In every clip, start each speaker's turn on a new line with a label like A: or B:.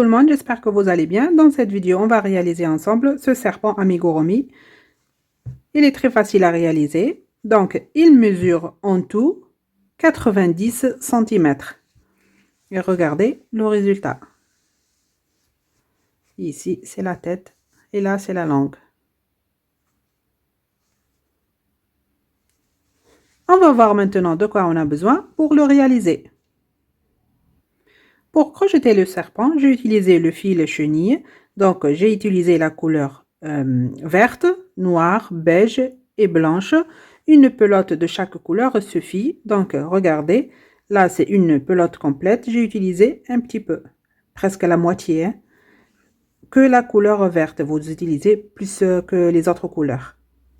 A: le monde, j'espère que vous allez bien. Dans cette vidéo, on va réaliser ensemble ce serpent amigurumi. Il est très facile à réaliser. Donc, il mesure en tout 90 cm. Et regardez le résultat. Ici, c'est la tête et là, c'est la langue. On va voir maintenant de quoi on a besoin pour le réaliser. Pour crocheter le serpent, j'ai utilisé le fil chenille. Donc, j'ai utilisé la couleur verte, noire, beige et blanche. Une pelote de chaque couleur suffit. Donc, regardez, là, c'est une pelote complète. J'ai utilisé un petit peu, presque la moitié. Hein. Que la couleur verte, vous utilisez plus que les autres couleurs.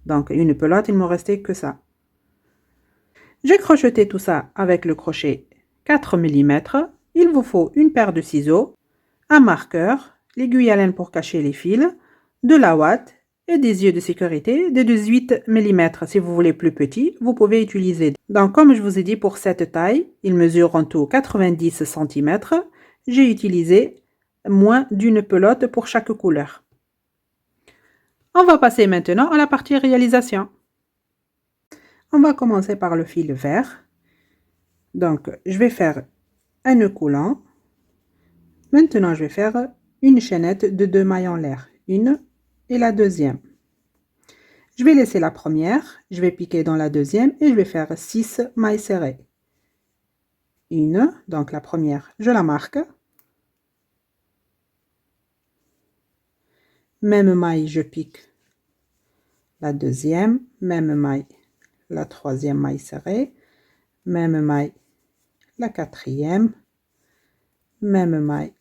A: Donc, une pelote, il ne me restait que ça. J'ai crocheté tout ça avec le crochet 4 mm. Il vous faut une paire de ciseaux, un marqueur, l'aiguille à laine pour cacher les fils, de la ouate et des yeux de sécurité de 18 mm. Si vous voulez plus petit, vous pouvez utiliser. Donc, comme je vous ai dit, pour cette taille, il mesure en tout 90 cm. J'ai utilisé moins d'une pelote pour chaque couleur. On va passer maintenant à la partie réalisation. On va commencer par le fil vert. Donc, je vais faire un nœud coulant. Maintenant, je vais faire une chaînette de 2 mailles en l'air. Une et la deuxième. Je vais laisser la première, je vais piquer dans la deuxième et je vais faire 6 mailles serrées. Une, donc la première, je la marque. Même maille, je pique. La deuxième, même maille. La troisième maille serrée. Même maille. La quatrième. Même maille.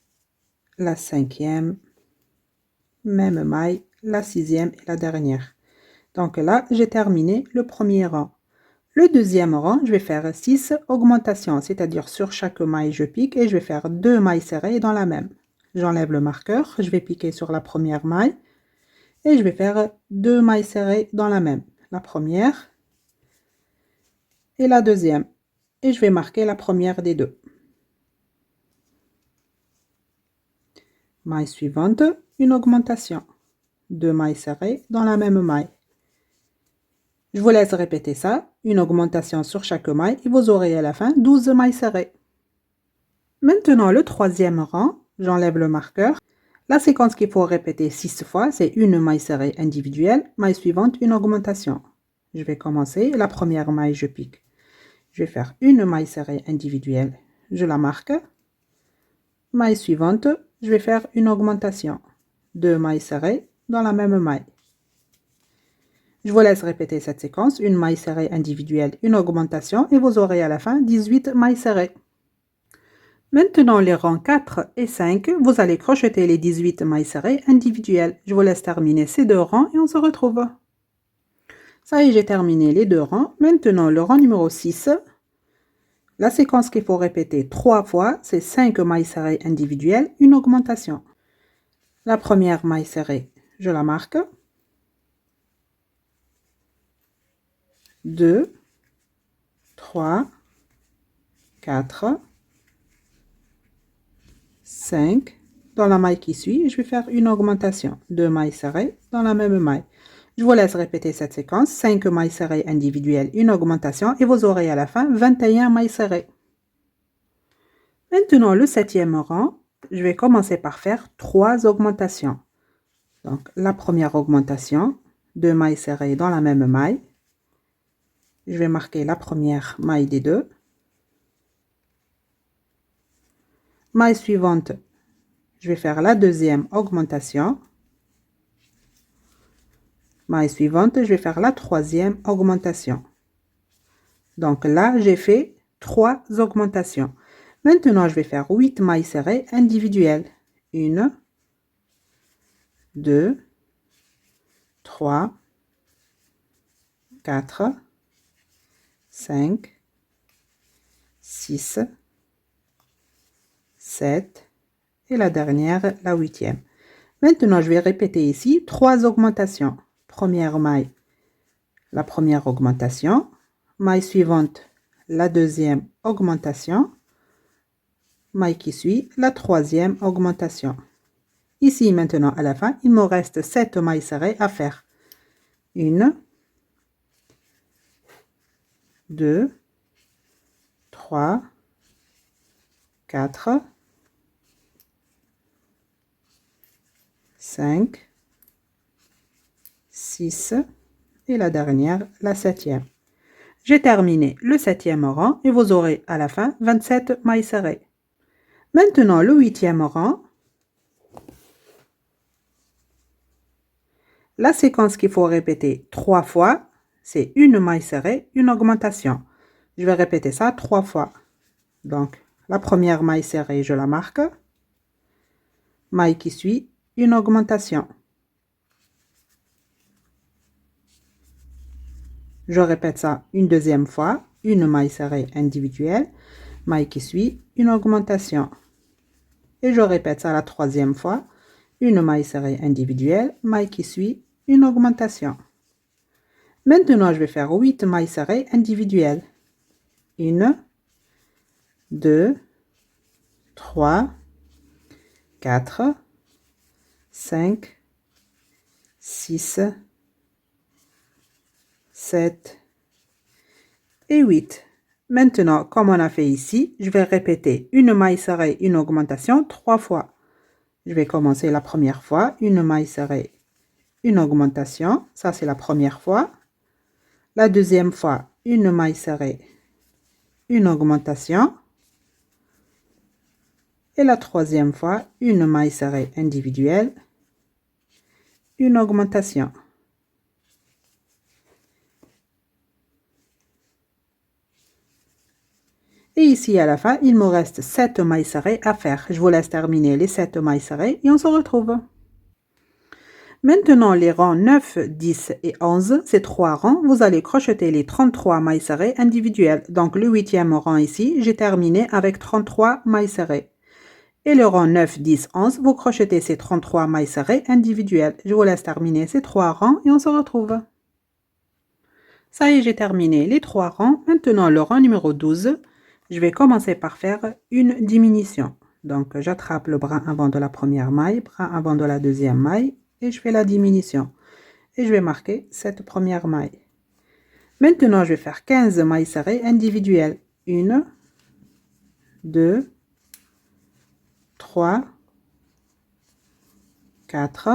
A: La cinquième. Même maille. La sixième et la dernière. Donc là, j'ai terminé le premier rang. Le deuxième rang, je vais faire 6 augmentations, c'est-à-dire sur chaque maille, je pique et je vais faire 2 mailles serrées dans la même. J'enlève le marqueur, je vais piquer sur la première maille et je vais faire 2 mailles serrées dans la même. La première et la deuxième. Et je vais marquer la première des deux. Maille suivante, une augmentation. 2 mailles serrées dans la même maille. Je vous laisse répéter ça, une augmentation sur chaque maille et vous aurez à la fin 12 mailles serrées. Maintenant, le troisième rang, j'enlève le marqueur. La séquence qu'il faut répéter 6 fois, c'est une maille serrée individuelle, maille suivante, une augmentation. Je vais commencer, la première maille, je pique. Je vais faire une maille serrée individuelle, je la marque. Maille suivante, je vais faire une augmentation. 2 mailles serrées dans la même maille. Je vous laisse répéter cette séquence, une maille serrée individuelle, une augmentation, et vous aurez à la fin 18 mailles serrées. Maintenant, les rangs 4 et 5, vous allez crocheter les 18 mailles serrées individuelles. Je vous laisse terminer ces deux rangs et on se retrouve. Ça y est, j'ai terminé les deux rangs. Maintenant, le rang numéro 6, la séquence qu'il faut répéter 3 fois, c'est 5 mailles serrées individuelles, une augmentation. La première maille serrée, je la marque. 2, 3, 4, 5. Dans la maille qui suit, je vais faire une augmentation. 2 mailles serrées dans la même maille. Je vous laisse répéter cette séquence. 5 mailles serrées individuelles, une augmentation et vous aurez à la fin 21 mailles serrées. Maintenant, le septième rang, je vais commencer par faire 3 augmentations. Donc, la première augmentation, 2 mailles serrées dans la même maille. Je vais marquer la première maille des deux. Maille suivante, je vais faire la deuxième augmentation. Maille suivante, je vais faire la troisième augmentation. Donc là, j'ai fait 3 augmentations. Maintenant, je vais faire 8 mailles serrées individuelles. 1, 2, 3, 4, 5, 6, 7 et la dernière, la 8e. Maintenant, je vais répéter ici 3 augmentations. Première maille, la première augmentation. Maille suivante, la deuxième augmentation. maille qui suit, la troisième augmentation. Ici, maintenant, à la fin, il me reste 7 mailles serrées à faire. 1, 2, 3, 4, 5, 6 et la dernière, la septième. J'ai terminé le 7e rang et vous aurez à la fin 27 mailles serrées. Maintenant, le 8e rang, la séquence qu'il faut répéter 3 fois, c'est une maille serrée, une augmentation. Je vais répéter ça 3 fois. Donc, la première maille serrée, je la marque. Maille qui suit, une augmentation. Je répète ça une deuxième fois, une maille serrée individuelle, maille qui suit, une augmentation. Et je répète ça la troisième fois, une maille serrée individuelle, maille qui suit, une augmentation. Maintenant, je vais faire 8 mailles serrées individuelles. 1, 2, 3, 4, 5, 6, 7 et 8. Maintenant, comme on a fait ici, je vais répéter une maille serrée, une augmentation 3 fois. Je vais commencer la première fois, une maille serrée, une augmentation. Ça, c'est la première fois. La deuxième fois, une maille serrée, une augmentation. Et la troisième fois, une maille serrée individuelle, une augmentation. Et ici, à la fin, il me reste 7 mailles serrées à faire. Je vous laisse terminer les 7 mailles serrées et on se retrouve. Maintenant, les rangs 9, 10 et 11, ces 3 rangs, vous allez crocheter les 33 mailles serrées individuelles. Donc, le 8e rang ici, j'ai terminé avec 33 mailles serrées. Et le rang 9, 10, 11, vous crochetez ces 33 mailles serrées individuelles. Je vous laisse terminer ces 3 rangs et on se retrouve. Ça y est, j'ai terminé les 3 rangs. Maintenant, le rang numéro 12. Je vais commencer par faire une diminution. Donc, j'attrape le bras avant de la première maille, bras avant de la deuxième maille et je fais la diminution. Et je vais marquer cette première maille. Maintenant, je vais faire 15 mailles serrées individuelles. 1, 2, 3, 4,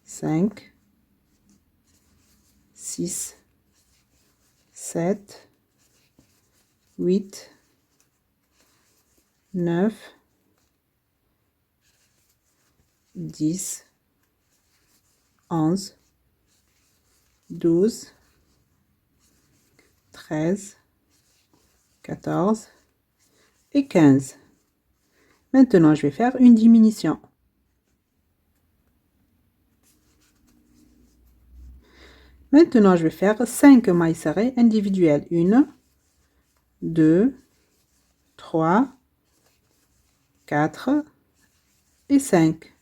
A: 5, 6, 7, 8, 9, 10, 11, 12, 13, 14 et 15. Maintenant, je vais faire une diminution. Maintenant, je vais faire 5 mailles serrées individuelles. 1, 2, 3, 4 et 5.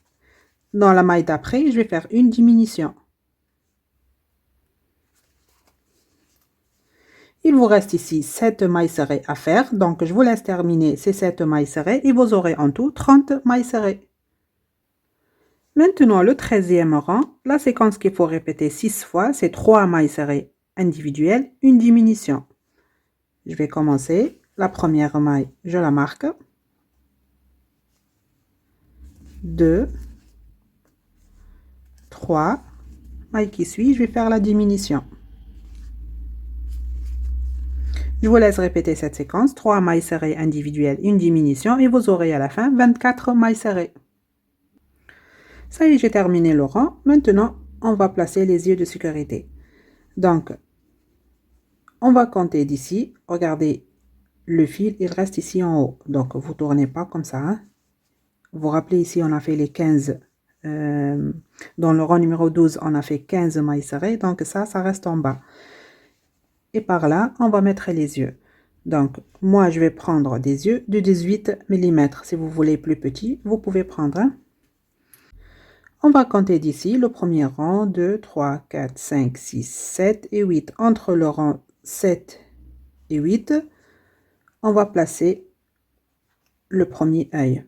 A: Dans la maille d'après, je vais faire une diminution. Il vous reste ici 7 mailles serrées à faire. Donc, je vous laisse terminer ces 7 mailles serrées et vous aurez en tout 30 mailles serrées. Maintenant, le 13e rang, la séquence qu'il faut répéter 6 fois, c'est 3 mailles serrées individuelles, une diminution. Je vais commencer. La première maille, je la marque. 2, 3, maille qui suit, je vais faire la diminution. Je vous laisse répéter cette séquence, 3 mailles serrées individuelles, une diminution et vous aurez à la fin 24 mailles serrées. Ça y est, j'ai terminé le rang. Maintenant, on va placer les yeux de sécurité. Donc, on va compter d'ici. Regardez, le fil, il reste ici en haut. Donc, vous ne tournez pas comme ça. Hein. Vous vous rappelez, ici, on a fait les 15. Dans le rang numéro 12, on a fait 15 mailles serrées. Donc, ça reste en bas. Et par là, on va mettre les yeux. Donc, moi, je vais prendre des yeux de 18 mm. Si vous voulez plus petit, vous pouvez prendre. Hein. On va compter d'ici le premier rang, 2, 3, 4, 5, 6, 7 et 8. Entre le rang 7 et 8, on va placer le premier œil.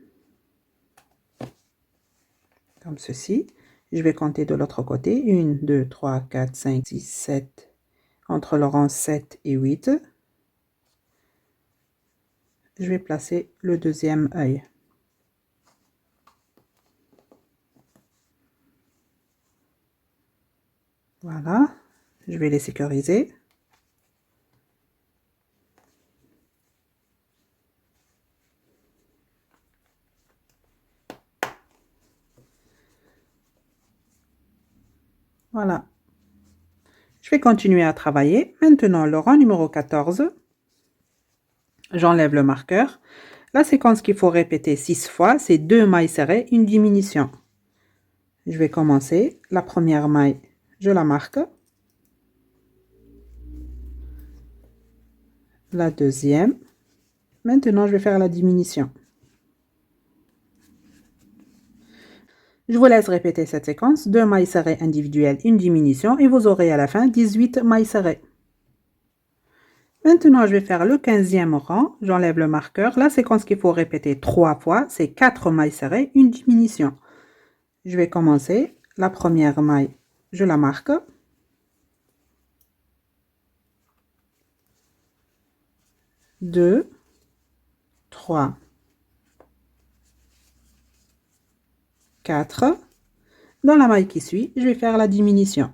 A: Comme ceci. Je vais compter de l'autre côté. 1, 2, 3, 4, 5, 6, 7. Entre le rang 7 et 8. Je vais placer le deuxième œil. Voilà. Je vais les sécuriser. Voilà. Je vais continuer à travailler. Maintenant, le rang numéro 14. J'enlève le marqueur. La séquence qu'il faut répéter 6 fois, c'est 2 mailles serrées, une diminution. Je vais commencer. La première maille, je la marque. La deuxième. Maintenant, je vais faire la diminution. Je vous laisse répéter cette séquence. 2 mailles serrées individuelles, une diminution, et vous aurez à la fin 18 mailles serrées. Maintenant, je vais faire le 15e rang. J'enlève le marqueur. La séquence qu'il faut répéter 3 fois, c'est 4 mailles serrées, une diminution. Je vais commencer. La première maille, je la marque. Deux, 3, 4. Dans la maille qui suit, je vais faire la diminution.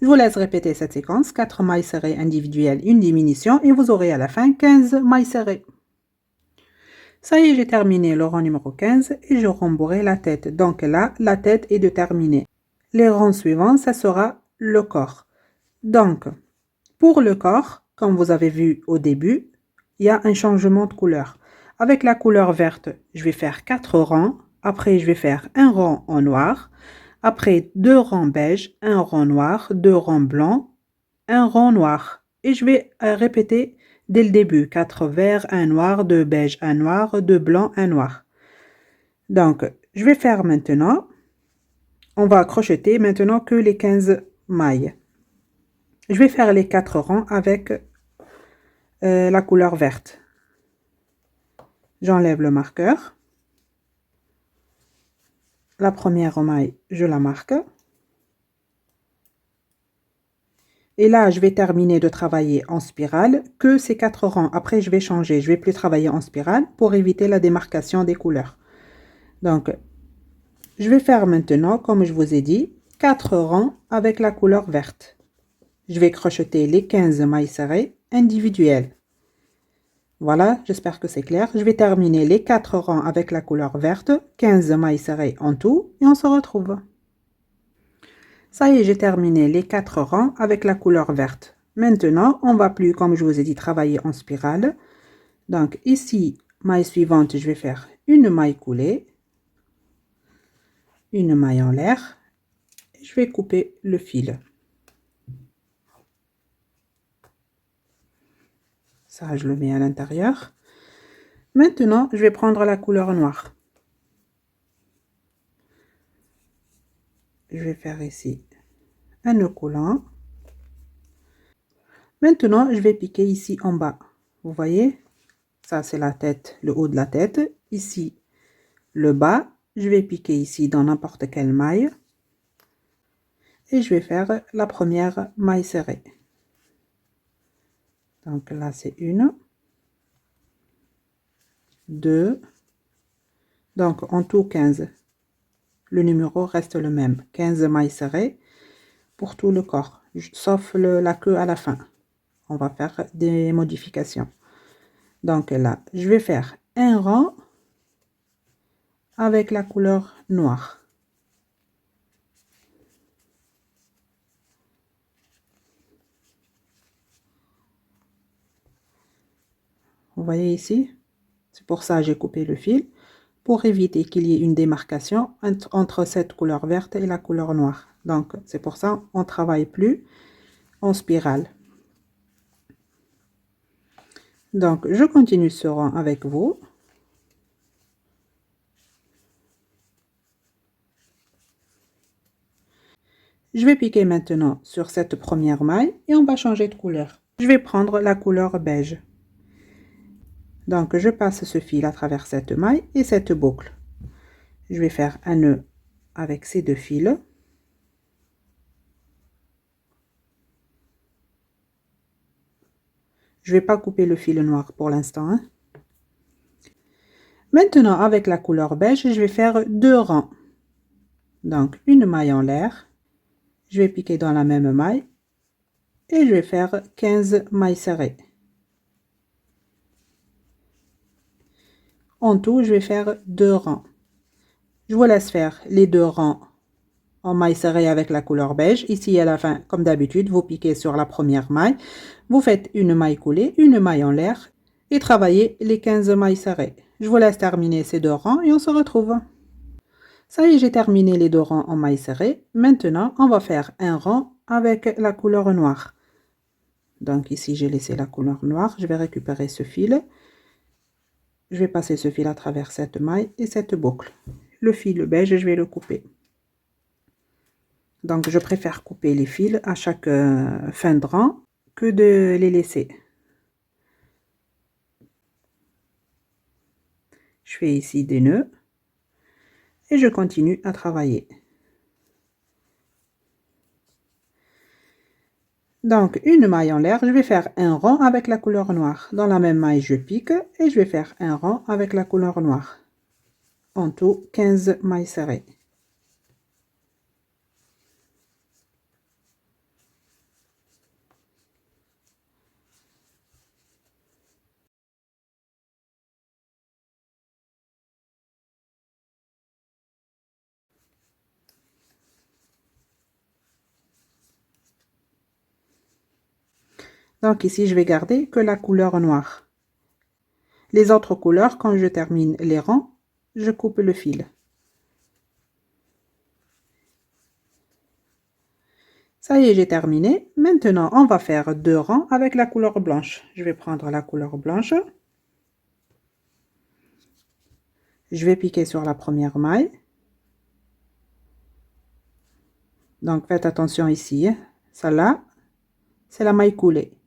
A: Je vous laisse répéter cette séquence, 4 mailles serrées individuelles, une diminution, et vous aurez à la fin 15 mailles serrées. Ça y est, j'ai terminé le rang numéro 15 et je rembourrai la tête. Donc là, la tête est de terminer. Les rangs suivants, ça sera le corps. Donc, pour le corps, comme vous avez vu au début, il y a un changement de couleur. Avec la couleur verte, je vais faire 4 rangs. Après, je vais faire un rang en noir. Après, 2 rangs beige, un rang noir, 2 rangs blancs, un rang noir. Et je vais répéter dès le début. 4 verts, un noir, 2 beige, un noir, 2 blancs, un noir. Donc, je vais faire maintenant. On va crocheter maintenant que les 15 mailles. Je vais faire les 4 rangs avec la couleur verte. J'enlève le marqueur. La première maille, je la marque. Et là, je vais terminer de travailler en spirale que ces 4 rangs. Après, je vais changer. Je ne vais plus travailler en spirale pour éviter la démarcation des couleurs. Donc, je vais faire maintenant, comme je vous ai dit, 4 rangs avec la couleur verte. Je vais crocheter les 15 mailles serrées individuelles. Voilà, j'espère que c'est clair. Je vais terminer les 4 rangs avec la couleur verte, 15 mailles serrées en tout, et on se retrouve. Ça y est, j'ai terminé les 4 rangs avec la couleur verte. Maintenant, on va plus, comme je vous ai dit, travailler en spirale. Donc ici, maille suivante, je vais faire une maille coulée, une maille en l'air, et je vais couper le fil. Ça, je le mets à l'intérieur. Maintenant, je vais prendre la couleur noire. Je vais faire ici un nœud coulant. Maintenant, je vais piquer ici en bas. Vous voyez? Ça, c'est la tête, le haut de la tête. Ici, le bas. Je vais piquer ici dans n'importe quelle maille. Et je vais faire la première maille serrée. Donc là, c'est une. 2. Donc, en tout, 15. Le numéro reste le même. 15 mailles serrées pour tout le corps, sauf la queue à la fin. On va faire des modifications. Donc là, je vais faire un rang avec la couleur noire. Vous voyez ici? C'est pour ça que j'ai coupé le fil, pour éviter qu'il y ait une démarcation entre cette couleur verte et la couleur noire. Donc, c'est pour ça qu'on ne travaille plus en spirale. Donc, je continue ce rang avec vous. Je vais piquer maintenant sur cette première maille et on va changer de couleur. je vais prendre la couleur beige. Donc, je passe ce fil à travers cette maille et cette boucle. Je vais faire un nœud avec ces deux fils. Je ne vais pas couper le fil noir pour l'instant, hein. Maintenant, avec la couleur beige, je vais faire 2 rangs. Donc, une maille en l'air. Je vais piquer dans la même maille. Et je vais faire 15 mailles serrées. En tout, je vais faire 2 rangs. Je vous laisse faire les 2 rangs en maille serrée avec la couleur beige. Ici, à la fin, comme d'habitude, vous piquez sur la première maille. Vous faites une maille coulée, une maille en l'air et travaillez les 15 mailles serrées. Je vous laisse terminer ces 2 rangs et on se retrouve. Ça y est, j'ai terminé les 2 rangs en maille serrée. Maintenant, on va faire un rang avec la couleur noire. Donc ici, j'ai laissé la couleur noire. Je vais récupérer ce fil. Je vais passer ce fil à travers cette maille et cette boucle. Le fil beige, je vais le couper. Donc, je préfère couper les fils à chaque fin de rang que de les laisser. Je fais ici des nœuds et je continue à travailler. Donc, une maille en l'air, je vais faire un rang avec la couleur noire. Dans la même maille, je pique et je vais faire un rang avec la couleur noire. En tout, 15 mailles serrées. Donc ici, je vais garder que la couleur noire. Les autres couleurs, quand je termine les rangs, je coupe le fil. Ça y est, j'ai terminé. Maintenant, on va faire 2 rangs avec la couleur blanche. Je vais prendre la couleur blanche. Je vais piquer sur la première maille. Donc, faites attention ici. Celle-là, c'est la maille coulée.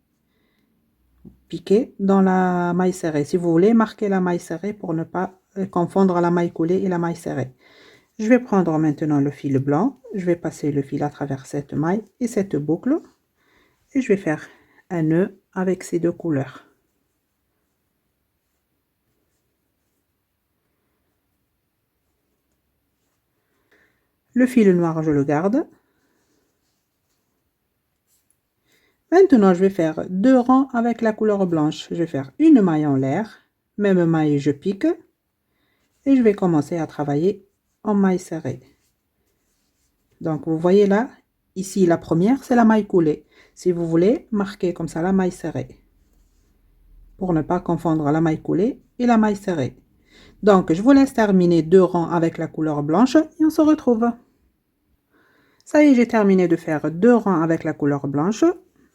A: Piquez dans la maille serrée. Si vous voulez, marquez la maille serrée pour ne pas confondre la maille coulée et la maille serrée. Je vais prendre maintenant le fil blanc. Je vais passer le fil à travers cette maille et cette boucle. Et je vais faire un nœud avec ces 2 couleurs. Le fil noir, je le garde. Maintenant, je vais faire 2 rangs avec la couleur blanche. Je vais faire une maille en l'air, même maille, je pique. Et je vais commencer à travailler en maille serrée. Donc, vous voyez là, ici, la première, c'est la maille coulée. Si vous voulez, marquer comme ça la maille serrée. Pour ne pas confondre la maille coulée et la maille serrée. Donc, je vous laisse terminer 2 rangs avec la couleur blanche et on se retrouve. Ça y est, j'ai terminé de faire 2 rangs avec la couleur blanche.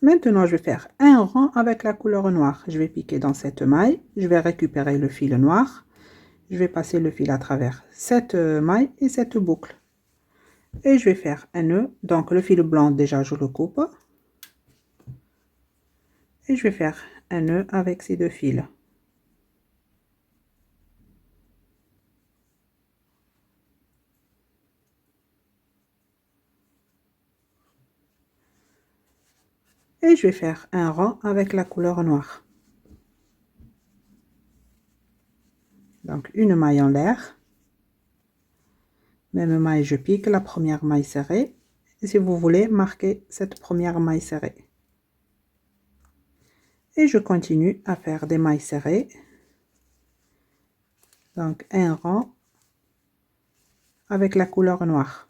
A: Maintenant, je vais faire un rang avec la couleur noire. Je vais piquer dans cette maille. Je vais récupérer le fil noir. Je vais passer le fil à travers cette maille et cette boucle. Et je vais faire un nœud. Donc, le fil blanc, déjà, je le coupe. Et je vais faire un nœud avec ces 2 fils. Et je vais faire un rang avec la couleur noire. Donc, une maille en l'air. Même maille, je pique la première maille serrée. Et si vous voulez, marquer cette première maille serrée. Et je continue à faire des mailles serrées. Donc, un rang avec la couleur noire.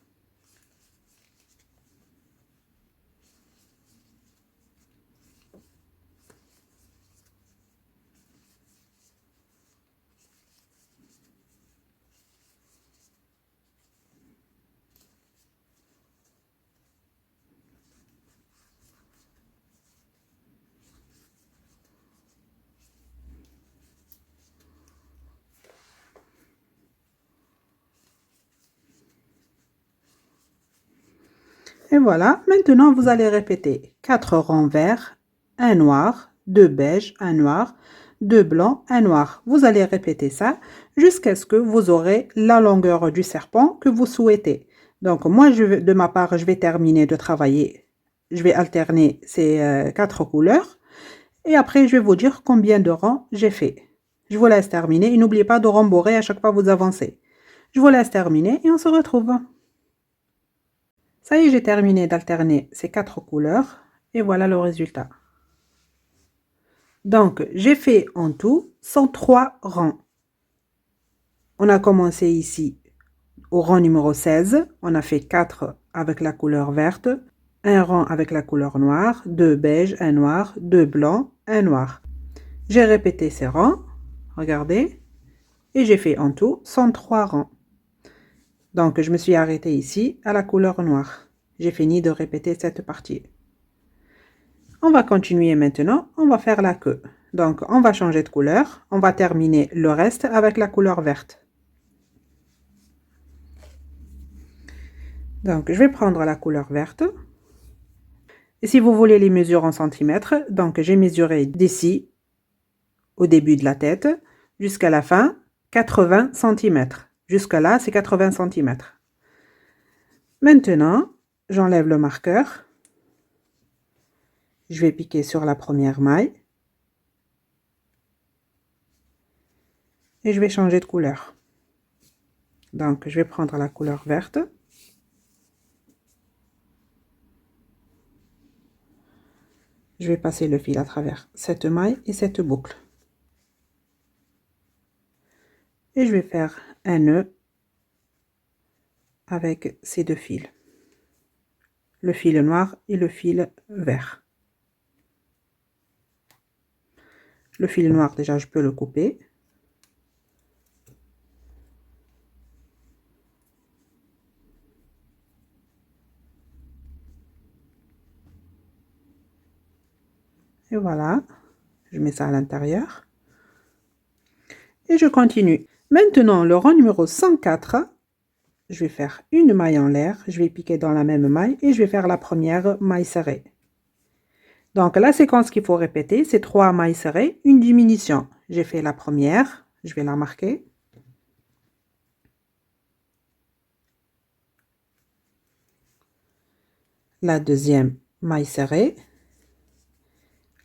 A: Et voilà, maintenant vous allez répéter 4 rangs verts, un noir, 2 beige, un noir, 2 blanc, un noir. Vous allez répéter ça jusqu'à ce que vous aurez la longueur du serpent que vous souhaitez. Donc moi, de ma part, je vais terminer de travailler. Je vais alterner ces 4 couleurs. Et après, je vais vous dire combien de rangs j'ai fait. Je vous laisse terminer et n'oubliez pas de rembourrer à chaque fois que vous avancez. Je vous laisse terminer et on se retrouve. Ça y est, j'ai terminé d'alterner ces 4 couleurs et voilà le résultat. Donc, j'ai fait en tout 103 rangs. On a commencé ici au rang numéro 16. On a fait 4 avec la couleur verte, un rang avec la couleur noire, 2 beige, un noir, 2 blanc, un noir. J'ai répété ces rangs, regardez, et j'ai fait en tout 103 rangs. Donc, je me suis arrêtée ici à la couleur noire. J'ai fini de répéter cette partie. On va continuer maintenant, on va faire la queue. Donc, on va changer de couleur. On va terminer le reste avec la couleur verte. Donc, je vais prendre la couleur verte. Et si vous voulez les mesures en centimètres, donc j'ai mesuré d'ici, au début de la tête, jusqu'à la fin, 80 cm. Jusqu'à là, c'est 80 cm. Maintenant, j'enlève le marqueur. Je vais piquer sur la première maille. Et je vais changer de couleur. Donc, je vais prendre la couleur verte. Je vais passer le fil à travers cette maille et cette boucle. Et je vais faire un nœud avec ces deux fils. Le fil noir et le fil vert. Le fil noir, déjà, je peux le couper. Et voilà, je mets ça à l'intérieur. Et je continue. Maintenant, le rang numéro 104, je vais faire une maille en l'air. Je vais piquer dans la même maille et je vais faire la première maille serrée. Donc, la séquence qu'il faut répéter, c'est 3 mailles serrées, une diminution. J'ai fait la première, je vais la marquer. La deuxième maille serrée.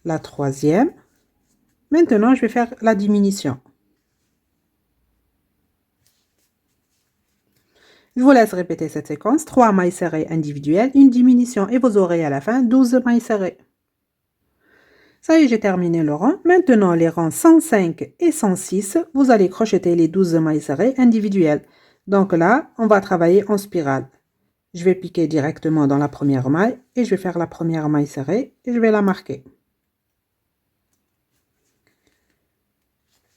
A: La troisième. Maintenant, je vais faire la diminution. Je vous laisse répéter cette séquence. 3 mailles serrées individuelles, une diminution et vous aurez à la fin 12 mailles serrées. Ça y est, j'ai terminé le rang. Maintenant, les rangs 105 et 106, vous allez crocheter les 12 mailles serrées individuelles. Donc là, on va travailler en spirale. Je vais piquer directement dans la première maille et je vais faire la première maille serrée et je vais la marquer.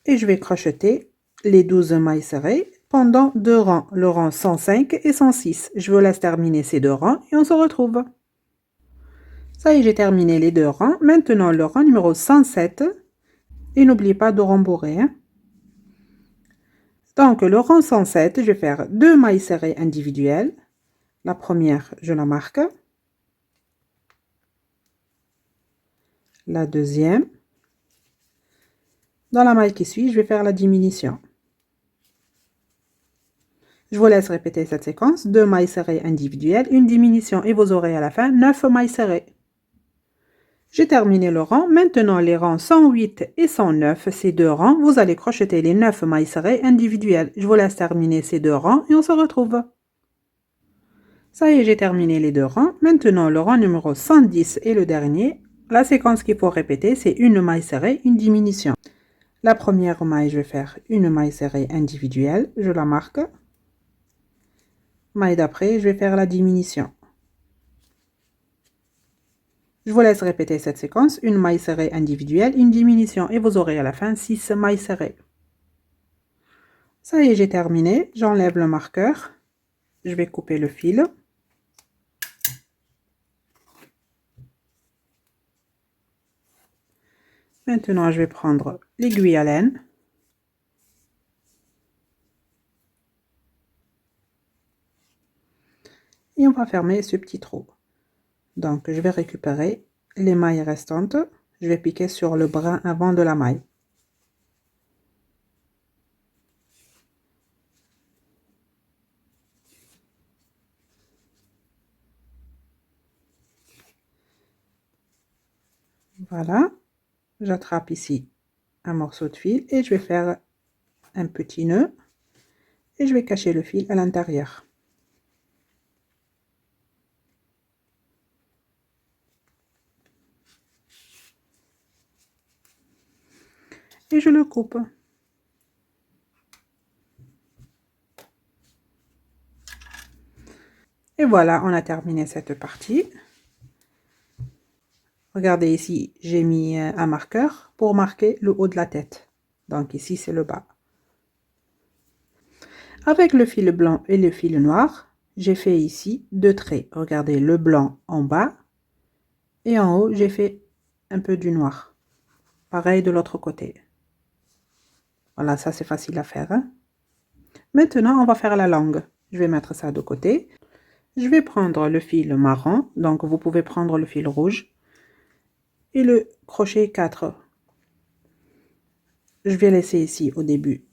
A: Et je vais crocheter les 12 mailles serrées pendant 2 rangs, le rang 105 et 106. Je vous laisse terminer ces 2 rangs et on se retrouve. Ça y est, j'ai terminé les 2 rangs. Maintenant, le rang numéro 107. Et n'oubliez pas de rembourrer. Donc, le rang 107, je vais faire 2 mailles serrées individuelles. La première, je la marque. La deuxième. Dans la maille qui suit, je vais faire la diminution. Je vous laisse répéter cette séquence. 2 mailles serrées individuelles, une diminution et vous aurez à la fin 9 mailles serrées. J'ai terminé le rang. Maintenant, les rangs 108 et 109, ces 2 rangs, vous allez crocheter les 9 mailles serrées individuelles. Je vous laisse terminer ces 2 rangs et on se retrouve. Ça y est, j'ai terminé les 2 rangs. Maintenant, le rang numéro 110 est le dernier. La séquence qu'il faut répéter, c'est une maille serrée, une diminution. La première maille, je vais faire une maille serrée individuelle. Je la marque. Maille d'après, je vais faire la diminution. Je vous laisse répéter cette séquence, une maille serrée individuelle, une diminution et vous aurez à la fin 6 mailles serrées. Ça y est, j'ai terminé. J'enlève le marqueur. Je vais couper le fil. Maintenant, je vais prendre l'aiguille à laine. Et on va fermer ce petit trou. Donc, je vais récupérer les mailles restantes. je vais piquer sur le brin avant de la maille. Voilà, j'attrape ici un morceau de fil et je vais faire un petit nœud et je vais cacher le fil à l'intérieur. Et je le coupe. Et voilà, on a terminé cette partie. Regardez ici, j'ai mis un marqueur pour marquer le haut de la tête. Donc ici, c'est le bas. Avec le fil blanc et le fil noir, j'ai fait ici 2 traits. Regardez le blanc en bas et en haut, j'ai fait un peu du noir. Pareil de l'autre côté. Voilà, ça c'est facile à faire. Hein? Maintenant, on va faire la langue. Je vais mettre ça de côté. Je vais prendre le fil marron, donc vous pouvez prendre le fil rouge et le crochet 4. Je vais laisser ici au début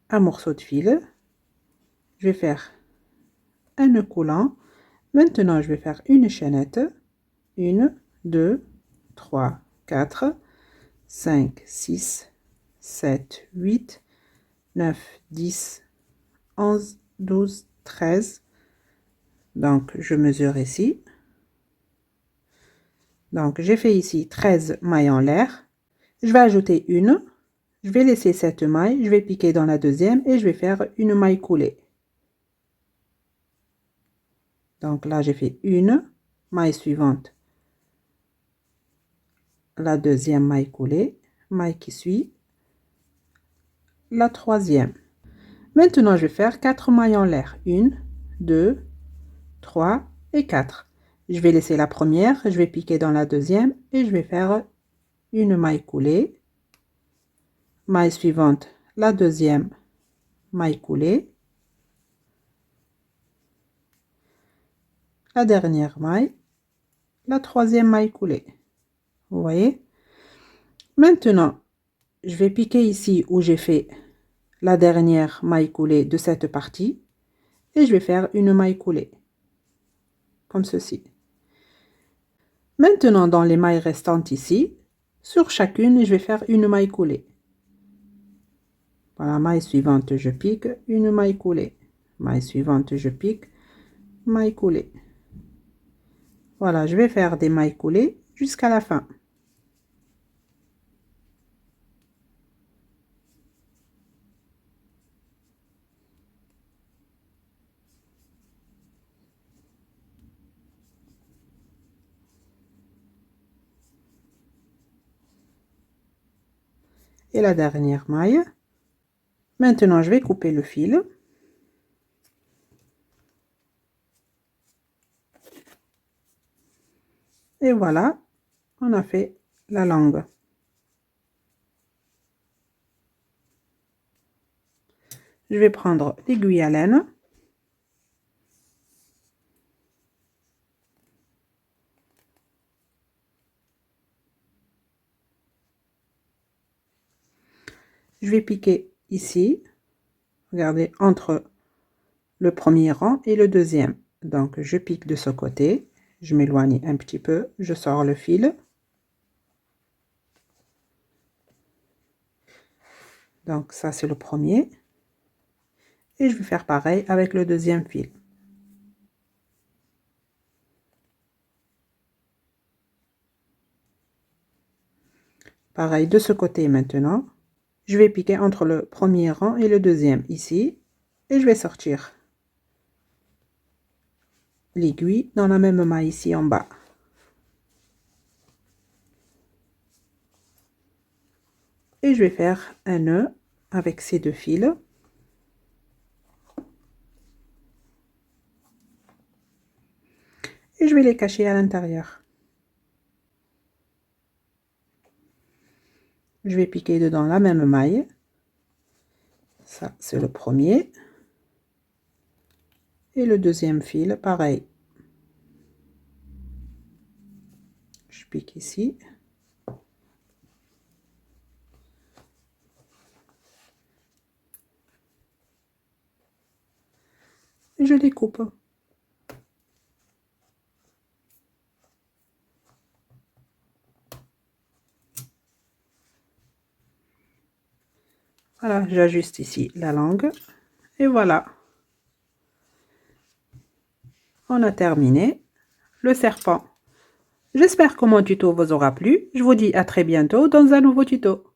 A: un morceau de fil. Je vais faire un nœud coulant. Maintenant, je vais faire une chaînette. 1, 2, 3, 4, 5, 6, 7, 8, 9, 10, 11, 12, 13. Donc, je mesure ici. Donc, j'ai fait ici 13 mailles en l'air. Je vais ajouter une. Je vais laisser cette maille. Je vais piquer dans la deuxième et je vais faire une maille coulée. Donc là, j'ai fait une maille suivante. La deuxième maille coulée. Maille qui suit. La troisième. Maintenant, je vais faire 4 mailles en l'air. 1, 2, 3 et 4. Je vais laisser la première, je vais piquer dans la deuxième et je vais faire une maille coulée. Maille suivante, la deuxième maille coulée. La dernière maille, la troisième maille coulée. Vous voyez? Maintenant, je vais piquer ici où j'ai fait la dernière maille coulée de cette partie et je vais faire une maille coulée. Comme ceci. Maintenant, dans les mailles restantes ici, sur chacune, je vais faire une maille coulée. Voilà, maille suivante, je pique, une maille coulée. Maille suivante, je pique, maille coulée. Voilà, je vais faire des mailles coulées jusqu'à la fin. Et la dernière maille. Maintenant, je vais couper le fil. Et voilà, on a fait la langue. Je vais prendre l'aiguille à laine. Je vais piquer ici. Regardez, entre le premier rang et le deuxième. Donc, je pique de ce côté. Je m'éloigne un petit peu. Je sors le fil. Donc, ça, c'est le premier. Et je vais faire pareil avec le deuxième fil. Pareil de ce côté maintenant. Je vais piquer entre le premier rang et le deuxième ici. Et je vais sortir l'aiguille dans la même maille ici en bas. Et je vais faire un nœud avec ces deux fils. Et je vais les cacher à l'intérieur. Je vais piquer dedans la même maille. Ça, c'est le premier. Et le deuxième fil, pareil. Je pique ici. et je découpe. Voilà, j'ajuste ici la langue. Et voilà. On a terminé le serpent. J'espère que mon tuto vous aura plu. Je vous dis à très bientôt dans un nouveau tuto.